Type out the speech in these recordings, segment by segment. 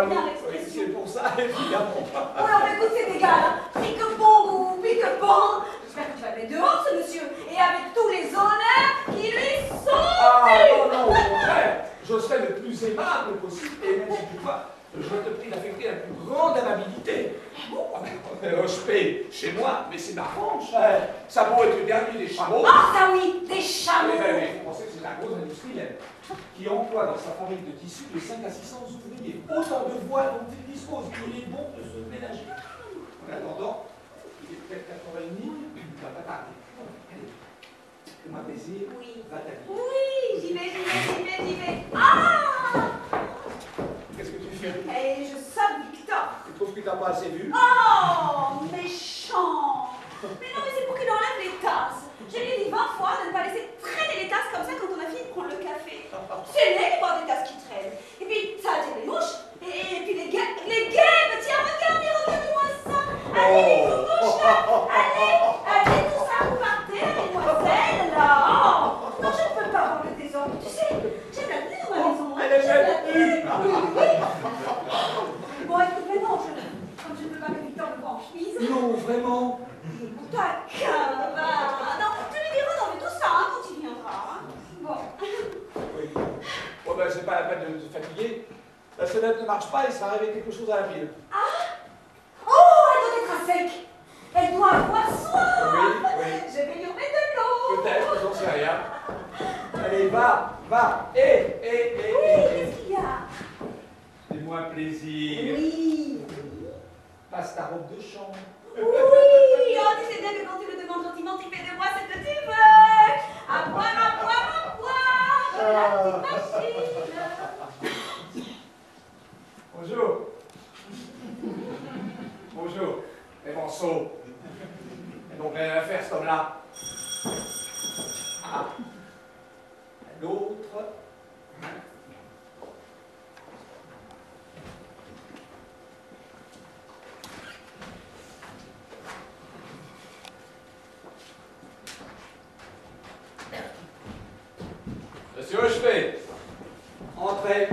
Oui, c'est pour ça, évidemment. Oh non, mais écoute, c'est égal, hein. Pique-bon ou pique-bon. J'espère que tu vas le mettre dehors, ce monsieur, et avec tous les honneurs qui lui sont Ah, dus. non, au contraire, je serai le plus aimable possible, et même si tu vois, je te prie d'affecter la plus grande amabilité. Hospé chez moi, mais c'est ma ranch. Ça peut être le dernier des chameaux. Ah, ça oui, des chameaux. Mais vous pensez que c'est un gros industriel qui emploie dans sa fabrique de tissus de 5 à 600 ouvriers. Autant de voix dont il dispose. Il est bon de se ménager. En attendant, il est peut-être 4h30, il va pas tarder. Allez, fais-moi plaisir, Oui. va t'habiller. Oui, j'y vais. Ah! Qu'est-ce que tu fais? Et je sonne Victor. Tu trouves que tu n'as pas assez vu? Oh, méchant. Mais non, mais c'est pour qu'il enlève les tasses. Je lui ai dit 20 fois de ne pas laisser traîner les tasses comme ça quand on a fini de prendre le café. C'est laid de voir des tasses qui traînent. Et puis, ça attire les mouches. Et puis les guêpes. Tiens, regarde-moi ça. Allez, les mouches, là. Allez, tout ça, vous partez, mademoiselle, là. Oh, non, je ne peux pas voir le désordre. Tu sais, j'aime la tenue dans ma maison. Hein. J'aime la tenue. Bon, écoute, mais non, comme je ne veux pas que Victor me voie en chemise. Non, vraiment. Taquin, va. Non, tu lui diras non, mais tout ça, hein, quand il viendra. Hein. Bon. Oui. Bon, ben, c'est pas la peine de se fatiguer. La sonnette ne marche pas, il sera arrivé quelque chose à la pile. Ah! Oh, elle doit être à sec. Elle doit avoir soif. Oui. Je vais lui remettre de l'eau. Peut-être, j'en sais rien. Allez, va. Oui, qu'est-ce qu'il y a? Fais-moi plaisir. Oui. Passe ta robe de chambre. Oui, oh, tu sais bien que quand tu me demandes gentiment, tu fais de moi ce que tu veux. À boire, la petite machine. Bonjour. Bonjour. Les morceaux. Et donc, rien à faire, cet homme-là. Ah. L'autre. Monsieur Hochevet, entrez.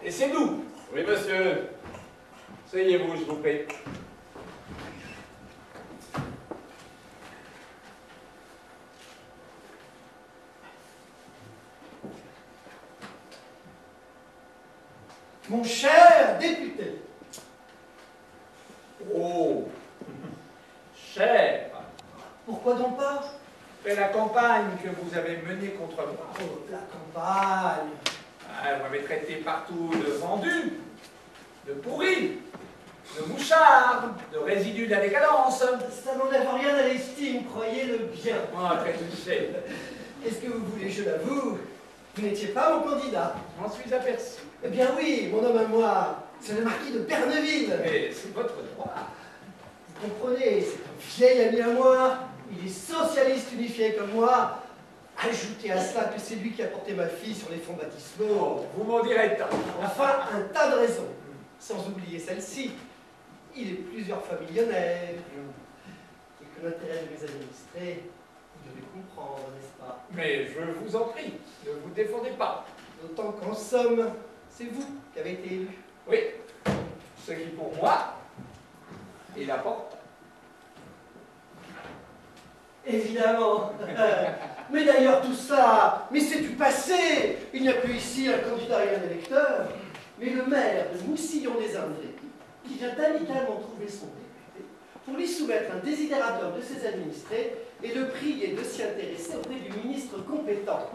Et c'est nous. Oui, monsieur. Asseyez-vous, je vous prie. Mon cher député. Oh, cher. Pourquoi donc pas? C'est la campagne que vous avez menée contre moi. Oh, la campagne. Ah, vous m'avez traité partout de vendu, de pourri, de mouchard, de résidu de la décadence. Ça n'enlève rien à l'estime, croyez-le bien. Ah, très touché. Qu'est-ce que vous voulez, je l'avoue? Vous n'étiez pas mon candidat. J'en suis aperçu. Eh bien oui, mon homme à moi, c'est le marquis de Perneville. Mais c'est votre droit. Vous comprenez, c'est un vieil ami à moi, il est socialiste unifié comme moi. Ajoutez à cela que c'est lui qui a porté ma fille sur les fonds baptismaux. Oh, vous m'en direz tant. Enfin, un tas de raisons. Sans oublier celle-ci, il est plusieurs fois millionnaire. Et que l'intérêt de mes administrés, vous devez comprendre, n'est-ce pas? Mais je vous en prie, ne vous défendez pas. D'autant qu'en somme, c'est vous qui avez été élu. Oui, ce qui pour moi est l'important. Évidemment. Mais d'ailleurs, tout ça, mais c'est du passé. Il n'y a plus ici un candidat et un électeur, mais le maire de Moussillon-des-Indrés, qui vient amicalement trouver son député pour lui soumettre un désidératum de ses administrés et le prier de s'y intéresser auprès du ministre compétent.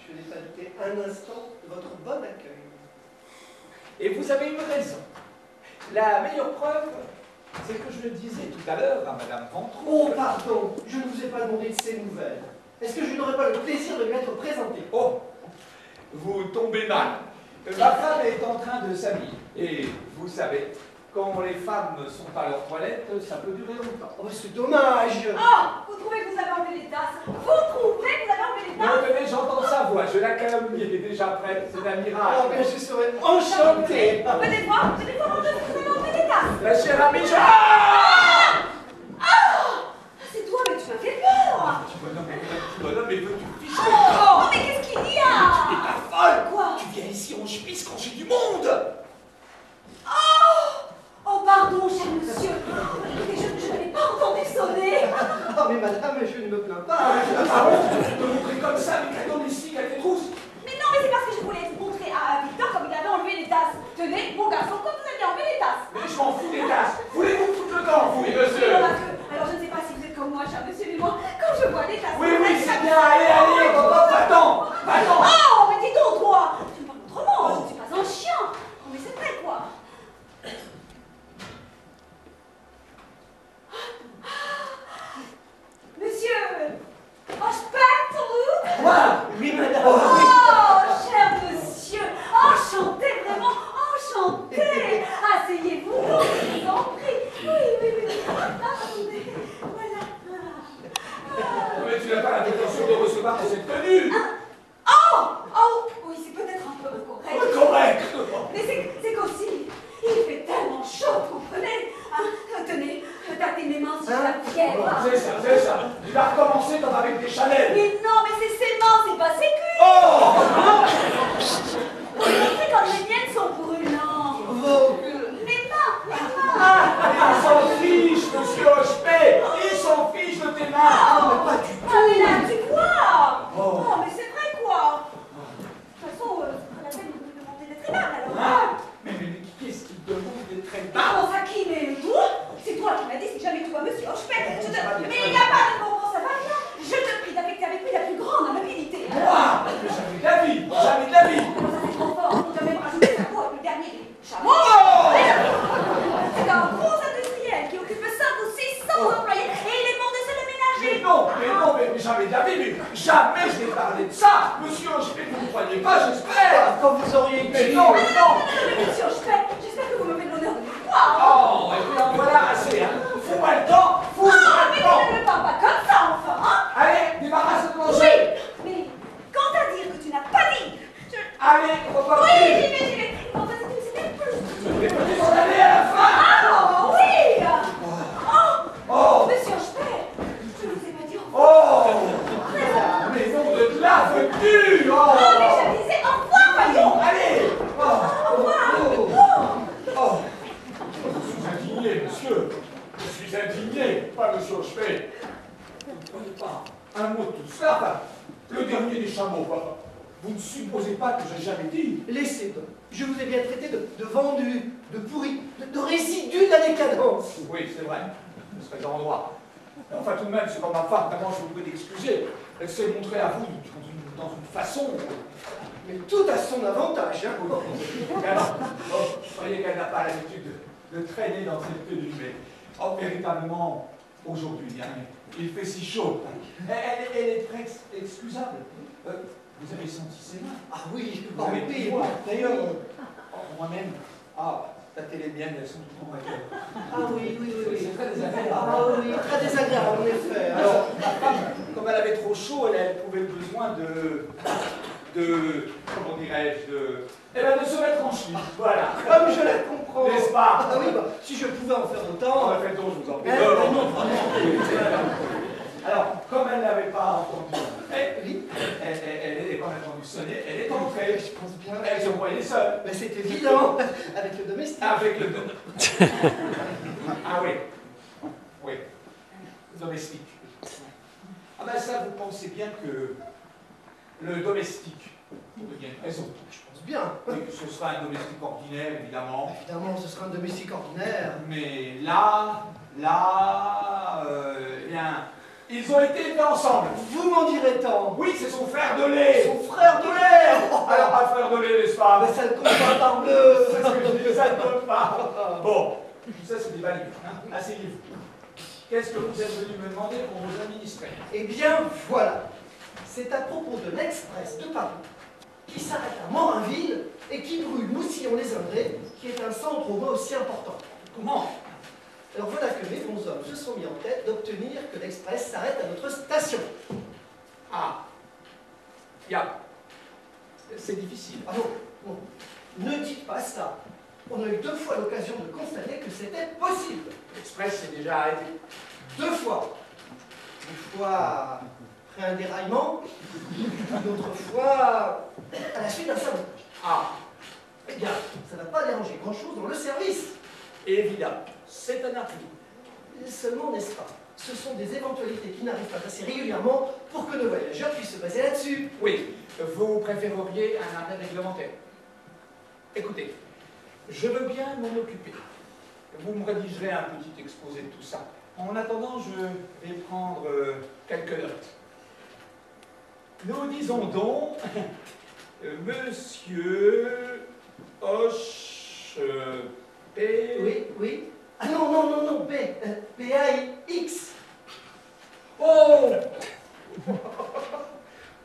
Je n'ai pas douté un instant de votre bon accueil. Et vous avez une raison. La meilleure preuve, c'est que je le disais tout à l'heure à Madame Ventroux. Oh, pardon, je ne vous ai pas demandé de ces nouvelles. Est-ce que je n'aurais pas le plaisir de lui être présenté? Oh, vous tombez mal. Ma femme est en train de s'habiller. Et vous savez, quand les femmes sont à leur toilette, ça peut durer longtemps. Oh, c'est dommage. Oh, vous trouvez que vous avez enlevé les tasses? Vous trouvez que vous avez enlevé les tasses? Non, mais j'entends sa voix, je la calomnie, elle est déjà prête, c'est un miracle. Oh, bien, je serais enchanté. Venez voir, mon Dieu, vous avez enlevé les tasses. tasse. Ma chère amie, C'est toi, mais tu m'as fait peur. Petit bonhomme, mais veux-tu ficher Oh, mais qu'est-ce qu'il y Tu a? es pas folle. Quoi? Tu viens ici en chemise quand j'ai du monde. Oh, pardon, cher monsieur. Écoutez, je n'avais pas entendu sonner. Ah, mais madame, je ne me plains pas. Ah bon, tu te montrer comme ça avec la domestique à tes trousses. Mais non, mais c'est parce que je voulais vous montrer à Victor comme il avait enlevé les tasses. Tenez, mon garçon, comme vous aviez enlevé les tasses. Mais je m'en fous des tasses. Voulez-vous foutre le camp, vous, monsieur? Non, parce que, alors je ne sais pas si vous êtes comme moi, cher monsieur, mais moi, quand je vois des tasses... Oui, c'est bien. Allez, va-t'en. Oh, mais dis donc, toi. Tu me parles autrement, je ne suis pas un chien. Oh, mais c'est vrai, quoi. Monsieur, je pète ton route. Moi? Oui, madame. Oh, cher monsieur, enchanté, vraiment enchanté. Asseyez-vous, je vous en prie. Oui. Attendez, voilà. Mais tu n'as pas l'intention de recevoir cette tenue. Oui, c'est peut-être un peu correct. Correct. Mais c'est qu'aussi, il fait tellement chaud, comprenez? Tenez, tâtez mes mains si j'ai la fièvre. C'est ça. Tu vas recommencer comme avec des Chanel. Mais non, mais c'est ses mains, c'est pas ses cuisses. Oh! Regardez comme les miennes sont brûlantes. Mes mains. Il s'en fiche, monsieur Hochepet. Il s'en fiche de tes mains. Non, mais pas du tout. Ah, mais là, tu vois. Oh. Mais c'est vrai, quoi. De toute façon, c'est pas la peine de me demander d'être aimable, alors. Mais qu'est-ce qu'il te demande d'être très Ah, bas? bon, ça qui, mais toi? C'est toi qui m'as dit, c'est jamais toi, monsieur Hochepet. Mais il n'y a pas de moment, ça va bien. Je te prie d'affecter avec lui la plus grande amabilité. Moi? Mais jamais de la vie. Jamais de la vie. Alors ça, c'est trop fort. On doit même rajouter sa peau avec le dernier chameau. Oh! C'est un gros industriel qui occupe 5 ou 600 employés et il est demandé de se le ménager. Mais jamais de la vie. Mais jamais je n'ai parlé de ça. Monsieur Hochepet, vous ne croyez pas, j'espère. Quand vous auriez Mais dit... non. Mais monsieur Hochepet, j'espère que vous me faites l'honneur de me croire. Oh, et puis en voilà assez, hein. Fous-moi le temps. Ah, mais vous ne me parlez pas comme ça, enfin, hein? Allez, débarrasse de mon Oui, jeu. mais quant à dire que tu n'as pas dit, Allez, reparti. Oui, j'y vais. En fait, c'était plus. Mais peut-être s'en aller à la fin. Ah, oui. Oh. Monsieur Hochepet, je ne vous ai pas dit au Oh. revoir. Mais non, de là veux-tu. Oh, mais je disais au revoir, voyons. Allez. Au revoir. Oh. Je suis indigné, monsieur. Je suis indigné, pas monsieur Hochepet. Vous ne croyez pas un mot de tout cela, enfin, le dernier des chameaux, papa. Vous ne supposez pas que j'ai jamais dit. Laissez donc. Je vous ai bien traité de vendu, de pourri, de résidu de la décadence. Oui, c'est vrai. Ce serait l'endroit. Enfin, tout de même, c'est pas ma femme, vraiment, je vous prie d'excuser. Elle s'est montrée à vous dans une façon. Mais tout a son avantage, hein. Alors, vous croyez qu'elle n'a pas l'habitude de traîner dans cette tenue, mais véritablement, aujourd'hui, hein, il fait si chaud. Elle est très excusable. Vous avez senti ses mains? Ah oui, Vous avez oui. pris, d'ailleurs, moi-même, tâtez les miennes, elles sont tout en règle. Ah oui. C'est très désagréable. Ah oui, très désagréable, en effet. Alors, ma femme, comme elle avait trop chaud, elle éprouvait le besoin comment dirais-je, de se mettre en chemise. Voilà. Comme je la comprends. N'est-ce pas? Ah oui, si je pouvais en faire On autant. a fait le tour, je vous en prie. Non. Alors, comme elle n'avait pas entendu, Oui. elle n'est pas entendu sonner, elle est entrée. Je pense bien. Elle se croyait seule. Mais c'est évident, avec le domestique. Avec le Ah oui. Oui. Domestique. Ah ben ça, vous pensez bien que le domestique, pour de bien raison, Je pense bien. oui, que ce sera un domestique ordinaire, évidemment. Évidemment, ce sera un domestique ordinaire. Mais là, eh bien, ils ont été élevés ensemble. Vous m'en direz tant. Oui, c'est son frère de lait. Son frère de lait. Alors, un frère de lait, n'est-ce pas? Mais ça ne compte pas par bleu. C'est ce que je dis, ça ne compte pas. Bon, tout ça, c'est des valides. Hein? Asseyez-vous. Qu'est-ce que vous êtes venu me demander pour vous administrer? Eh bien, voilà. C'est à propos de l'Express de Paris, qui s'arrête à Morinville et qui brûle Moussillon-les-Indrés, qui est un centre au moins aussi important. Comment? Alors voilà que mes bons hommes se sont mis en tête d'obtenir que l'Express s'arrête à notre station. Ah. C'est difficile. Ah non, ne dites pas ça. On a eu 2 fois l'occasion de constater que c'était possible. L'Express s'est déjà arrêté. 2 fois. Une fois après un déraillement, une autre fois à la suite d'un sabotage. Ah, Eh bien, ça n'a pas dérangé grand-chose dans le service. évidemment, c'est un article. Seulement, n'est-ce pas, ce sont des éventualités qui n'arrivent pas assez régulièrement pour que nos voyageurs puissent se baser là-dessus. Oui, vous préféreriez un arrêt réglementaire. Écoutez, je veux bien m'en occuper. Vous me rédigerez un petit exposé de tout ça. En attendant, je vais prendre quelques notes. Nous disons donc, Monsieur Hoche, P... Oui, oui. Ah non, non, non, non, P-A-I-X. Oh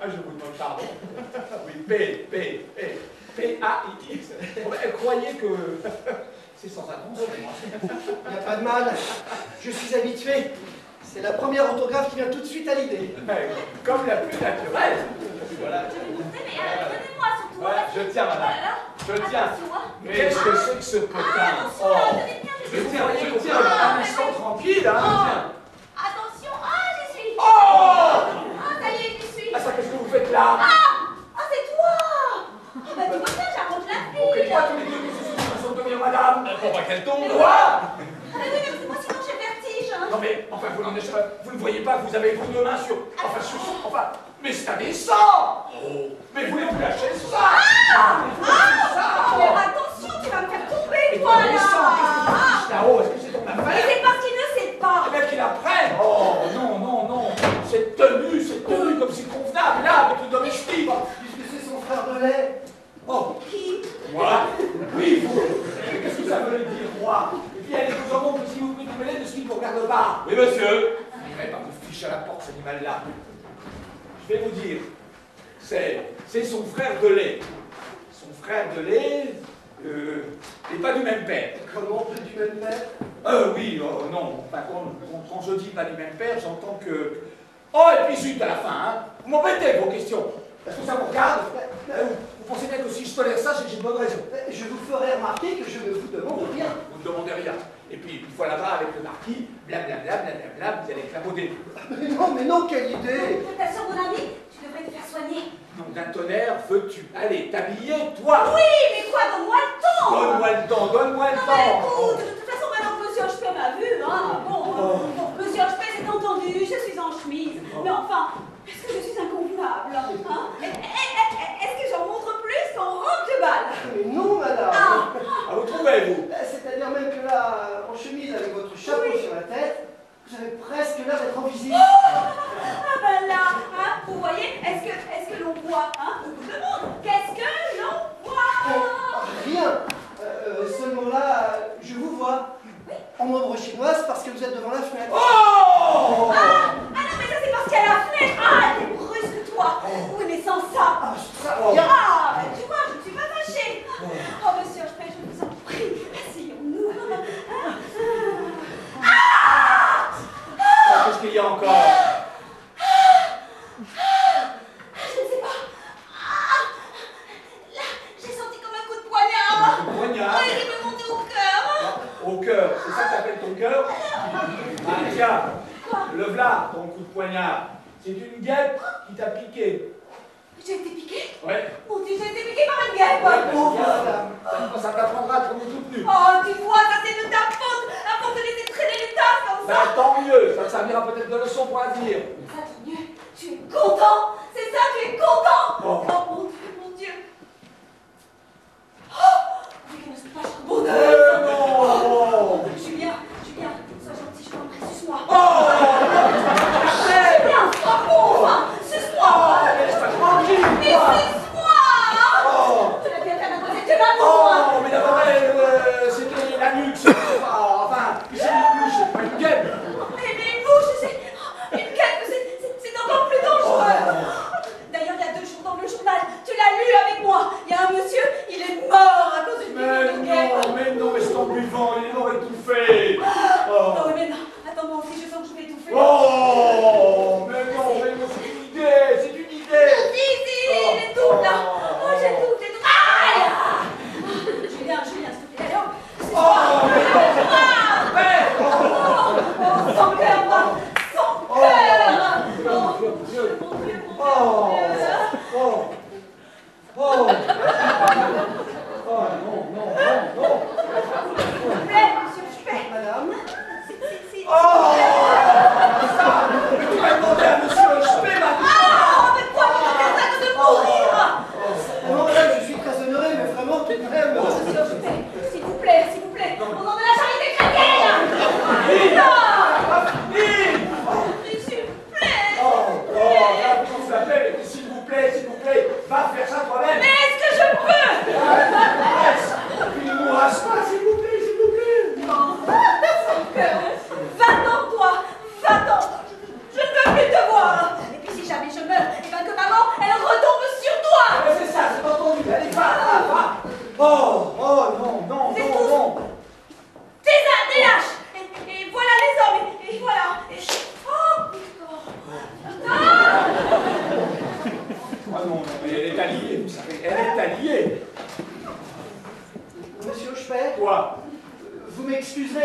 Ah, je vous demande pardon. Oui, P-A-I-X. Croyez que c'est sans attention. Il n'y a pas de mal. Je suis habitué. C'est la première orthographe qui vient tout de suite à l'idée. Comme la plus naturelle. Voilà. Je vais montrer, mais donnez-moi surtout. Ouais, je tiens, madame. Voilà. Je tiens. Attention, hein. Mais qu'est-ce que c'est que ce potin? Attention, tenez bien, Je tiens, un instant tranquille, hein. Tiens. Attention, j'y suis. Oh Ça y est, j'y suis. Ah, ça, qu'est-ce que vous faites là? C'est toi. Bah, tu vois ça, j'arrange la On fait file. pas tous les deux que c'est une façon de venir, madame. Faut pas qu'elle tombe. Quoi? Mais oui, mais c'est moi, sinon j'ai le vertige. Non mais, enfin, vous ne voyez pas que vous avez vos 2 mains sur... Enfin, mais c'est indécent. Oh. Mais vous voulez me lâcher ça? Mais attention, tu vas me faire tomber, Mais toi, c'est indécent. Qu'est-ce que tu fiches là. là-haut? Est-ce que c'est ton Mais affaire? c'est parce qu'il ne sait pas. Eh bien qu'il apprenne. Oh, non, non, non. Cette tenue comme c'est convenable, là, avec le domestique. Puisque c'est son frère de lait. Oh, Qui? moi? Oui, vous. Mais qu'est-ce que ça veut dire, moi? Et puis, elle est aux hommes que si vous pouvez vous mêler de ce qui ne vous regarde pas. Oui, monsieur. Il va me ficher à la porte, cet animal-là. Je vais vous dire, c'est son frère de lait. Son frère de lait n'est pas du même père. Comment peut du même père? Oui, non. Enfin, quand je dis pas du même père, j'entends que... Oh, et puis zut, à la fin, hein. Vous m'embêtez avec vos questions. Est-ce que ça vous regarde? Vous pensez bien que si je tolère ça, c'est que j'ai une bonne raison. Je vous ferai remarquer que je ne vous demande rien. Vous ne demandez rien. Et puis, une fois là-bas, avec le marquis, blablabla, blablabla, vous allez clapauder. Mais non, quelle idée! Ta soeur, mon ami, tu devrais te faire soigner. Nom d'un tonnerre, veux-tu aller t'habiller, toi? Oui, mais quoi, donne-moi le temps. Donne-moi le temps, donne-moi le Non, mais temps. écoute, de toute façon, maintenant que Monsieur Hochepé m'a vu, hein, bon, Monsieur Hochepé, c'est entendu, je suis en chemise. Mais enfin, est-ce que je suis inconvenable, hein? Est-ce que j'en montre plus qu'en robe de bal? Mais non, madame! Ah, vous trouvez, vous? C'est-à-dire même que là, en chemise avec votre chapeau sur la tête, vous avez presque l'air d'être en visite. Ah ben là, hein, vous voyez, est-ce que l'on voit, hein, beaucoup de monde? Qu'est-ce que l'on voit? Rien. Seulement là, je vous vois. En ombre chinoise parce que vous êtes devant la fenêtre. Oh! Ah non, mais ça c'est parce qu'il y a la fenêtre. T'es brusque toi. Oui, mais sans ça. Ça, Oh. bien. Tu vois, je ne suis pas fâchée. Oh, monsieur Hochepé, je vous en prie, asseyons-nous. Qu'est-ce qu'il y a encore? Je ne sais pas. Là, j'ai senti comme un coup de poignard. Un poignard. Oui, il me montait au cœur. Au cœur, c'est ça que t'appelles ton cœur? Ah tiens, le v'là, ton coup de poignard. C'est une guêpe qui t'a piqué. J'ai été piquée. Ouais. Mon Dieu, j'ai été piquée par une guêpe. Ça t'apprendra à te trouver toute nue. Oh, tu vois, ça c'est de ta faute. La faute de laisser traîner les tasses comme ça. Ben tant mieux, ça te servira peut-être de leçon pour l'avenir. Ça tant mieux. Tu es content. C'est ça, tu es content. Oh. Oh, mon Dieu. Oh, mais qu'elle ne se passe que bonheur. Non. Julien, sois gentil, je t'en prie, suce-moi. Oh. Bien, sois bon, enfin, suce-moi. Laisse-moi tranquille, Mais toi. suce-moi. Oh. Tu l'as bien fait, mademoiselle, tu m'as Oh, bon. mais d'abord, c'était la nuque, enfin, c'est une mouche, c'est pas une guêpe. Mais une mouche, c'est une guêpe, c'est encore plus dangereux. D'ailleurs, il y a 2 jours dans le journal, tu l'as lu avec moi. Il y a un monsieur, il est mort à cause d'une piqûre de guêpe. Mais non, mais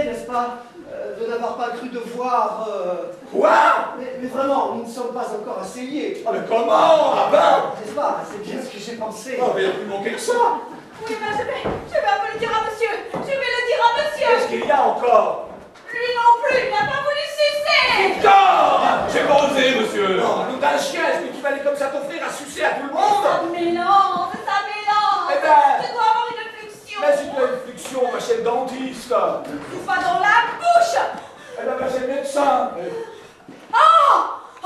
n'est-ce pas, de n'avoir pas cru devoir... Quoi? Mais vraiment, nous ne sommes pas encore assez liés. Ah, mais comment? Ah ben? N'est-ce pas? C'est bien ce que j'ai pensé. Oh, mais il n'y a plus manqué que ça. Oui, ben je vais un peu le dire à monsieur. Je vais le dire à monsieur. Qu'est-ce qu'il y a encore? Lui non plus, il n'a pas voulu sucer. Victor! J'ai pas osé, monsieur. Non, nous t'as un chien, est-ce que tu vas aller comme ça t'offrir à sucer à tout le monde? Ça mélange, ça mélange. Eh ben- Je dois avoir une fluxion. Mais si tu as une fluxion, ma chère dentiste. C'est pas dans la bouche. Eh ben, c'est le médecin.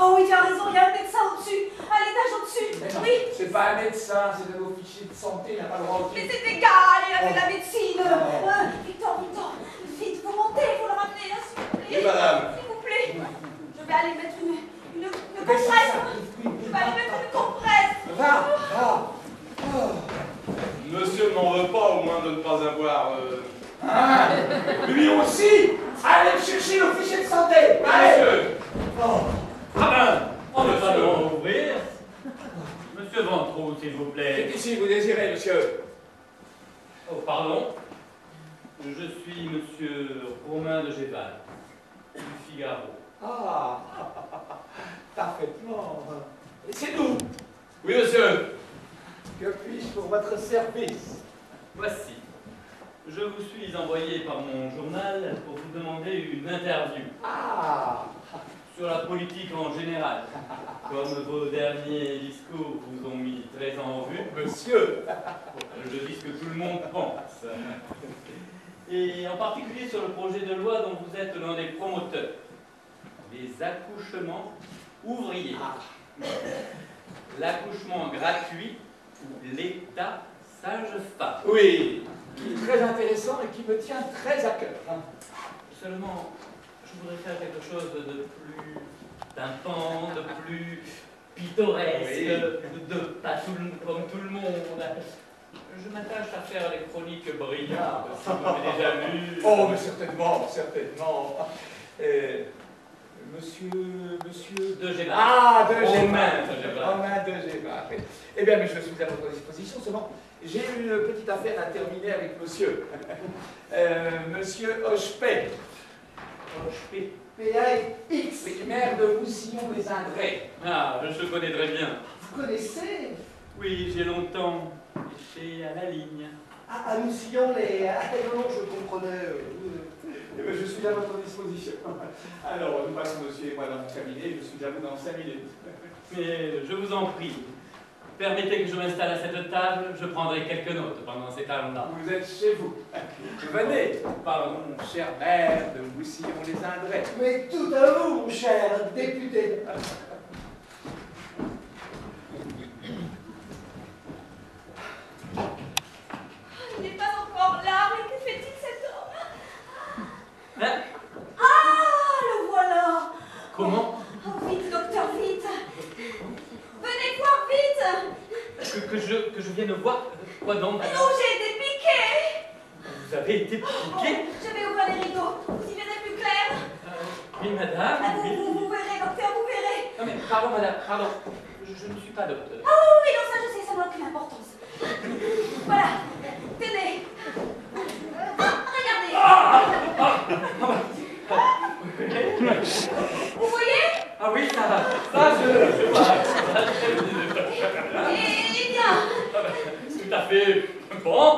Oh oui, tu as raison, il y a un médecin au-dessus, à l'étage au-dessus. Mais non, Oui, c'est pas un médecin, c'est un officier de santé, il n'a pas le droit mais de... c'est égal, il a fait la médecine. Oh. Victor, vite, vous montez, vous le ramenez, hein, s'il vous plaît. Oui, madame. S'il vous plaît. Je vais aller mettre une Mais compresse. c'est ça. Je vais aller mettre une compresse. Va. Monsieur ne m'en veut pas, au moins de ne pas avoir... Ah, lui aussi. Allez me chercher l'officier de santé. Allez. Monsieur. Oh. Ah ben, on ne va pas ouvrir. Monsieur Ventroux, s'il vous plaît. Qu'est-ce que vous désirez, monsieur? Oh, pardon. Je suis monsieur Romain de Géval, du Figaro. Ah, parfaitement. Et c'est nous. Oui, monsieur. Que puis-je pour votre service? Voici. Je vous suis envoyé par mon journal pour vous demander une interview Ah, sur la politique en général. Comme vos derniers discours vous ont mis très en vue, monsieur. je dis ce que tout le monde pense. Et en particulier sur le projet de loi dont vous êtes l'un des promoteurs. Les accouchements ouvriers. L'accouchement gratuit ou l'État sage-femme. Oui, qui est très intéressant et qui me tient très à cœur. Seulement, je voudrais faire quelque chose de plus pimpant, de plus pittoresque, de pas comme tout le monde. Je m'attache à faire les chroniques brillantes, si vous m'avez déjà lu. Oh, mais certainement, certainement. Monsieur de Géval. Ah, de Géval. Romain de Géval. Romain de Géval. Eh bien, mais je suis à votre disposition. Seulement, j'ai une petite affaire à terminer avec monsieur. Monsieur Hochepet. Hochepet. P.A.X. Oui, maire de Moussillon-les-Indrais. Ah, je connais très bien. Vous connaissez? Oui, j'ai longtemps été à la ligne. À Moussillon, les... non, je comprenais... Eh bien, je suis à votre disposition. Alors, nous passons, monsieur et moi, dans mon cabinet. Je suis à vous dans 5 minutes. Mais je vous en prie, permettez que je m'installe à cette table, je prendrai quelques notes pendant ces temps-là. Vous êtes chez vous. Venez, pardon, cher maire de Moussillon-les-Indrais. Mais tout à vous, mon cher député. Il n'est pas encore là, mais que fait-il cet homme? Hein? Ah, le voilà. Comment? Oh, vite, docteur, vite. Venez voir vite. Que je vienne voir? Quoi donc, Mais madame? non, j'ai été piquée. Vous avez été piquée? Je vais ouvrir les rideaux. Vous y verrez plus clair. Oui, madame, Ah, oui. vous verrez, docteur, vous verrez. Non mais, pardon, madame, pardon. Je ne suis pas docteur. Oh oui, non, ça je sais, ça n'a aucune importance. Voilà, tenez. Ah, regardez. Vous voyez? Ah oui, ça je vois. Eh bien, Tout à fait bon,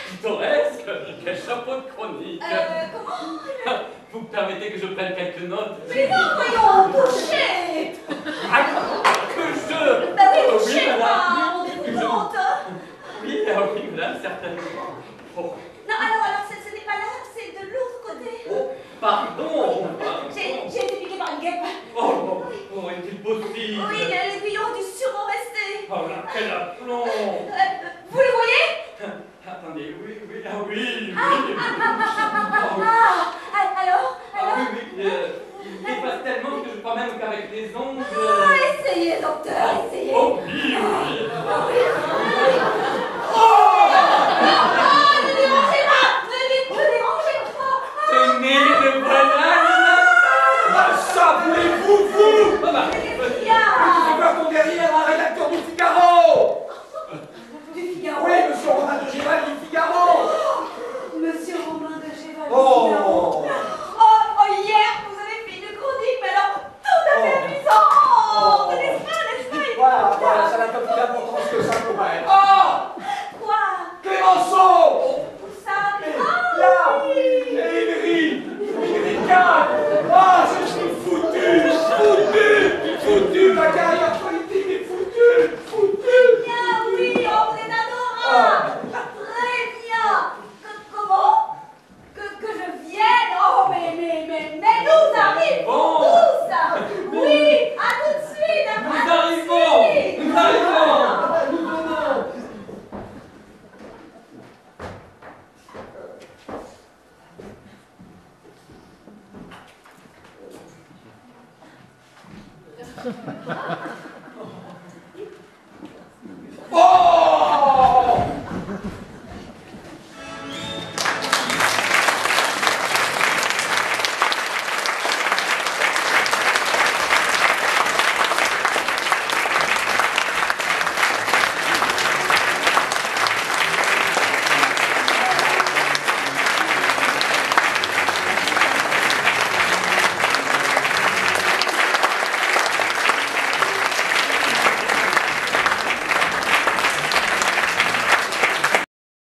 pittoresque, quel chapeau de chronique. comment? Vous me permettez que je prenne quelques notes? Mais non, voyons, touchez. Ah, que je... Bah oui, Oh, touchez, madame. moi, rendez-vous compte. Oui, madame, certainement. Oh, Non, alors, ce n'est pas là, c'est de l'autre côté. oh, pardon. J'ai été piquée par une guêpe. Oh, est-il possible? Oui, l'aiguillon a dû sûrement rester. Oh là, quel aplomb. Vous le voyez? Attendez, oui, ah oui, oui. Alors? Ah oui, il dépasse tellement que je crois même qu'avec les ongles... Essayez, docteur, essayez. Oh oui, oui. Ne dérangez pas! Ne dérangez pas! Tenez, le voilà, Ah, ça, voulez-vous, vous? Ah bah, Qu'est-ce qu'il y a? C'est quoi ton derrière un rédacteur du Figaro? Du Figaro? Oui, monsieur Romain de Géval du Figaro. Monsieur Romain de Géval du Oh. Figaro. la carrière politique est foutue. Bien, oui, oh, vous êtes adorable. Très bien. Comment que je vienne? Oh, mais nous arrivons tous. Oui, à tout de suite. À Nous tout de arrivons. suite. Nous arrivons. Nous venons.